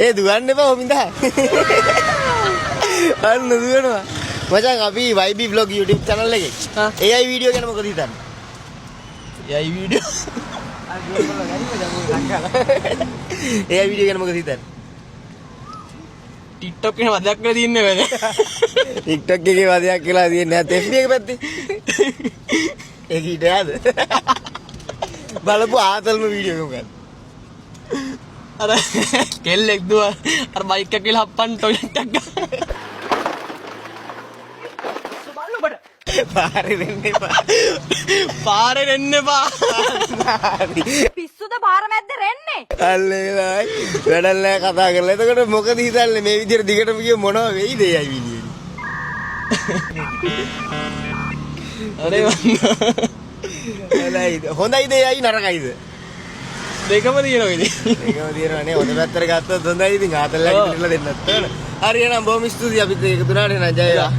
ඒ දුවන්න එපා ඔමින්දා. අන්න දුවනවා. මචං අපි YB vlog YouTube channel එකේ AI වීඩියෝ ගැන මොකද හිතන්නේ? AI video. AI වීඩියෝ ගැන මොකද හිතන්නේ? TikTok එකේ වදයක් කියලා තියන්නේ වැඩ. TikTok එකේ වදයක් කියලා තියන්නේ නැත් FB එක පැත්තේ. ඒක ඊටද? බලපු ආතල්ම වීඩියෝ එක මොකක්ද? අර කෙල්ලෙක් දුව අර බයික් එක කියලා හප්පන් ටොයිලට් එකක් ගන්න. පාරේ දෙන්න එපා. පාරේ දෙන්න එපා. පිස්සුද පාර මැද්ද රෙන්නේ? අල්ලේලා වැඩක් නැහැ කතා කරලා. එතකොට මොකද හිතන්නේ මේ විදිහට දිගටම ගිය මොනවා වෙයිද AI වීඩියෝ? අනේ හොඳයිද AI නරකයිද? දෙකම තියෙනවා ඉතින්. ඒකම තියෙනවානේ. හොඳ පැත්තට ගත්තොත් හොඳයි. ඉතින් ආතල්ලා කිව්ලා දෙන්නත් ඕන. හරි එහෙනම් බොහොම ස්තුතියි අපිත් එකතු වුණාට. එහෙනම් ජය වේවා.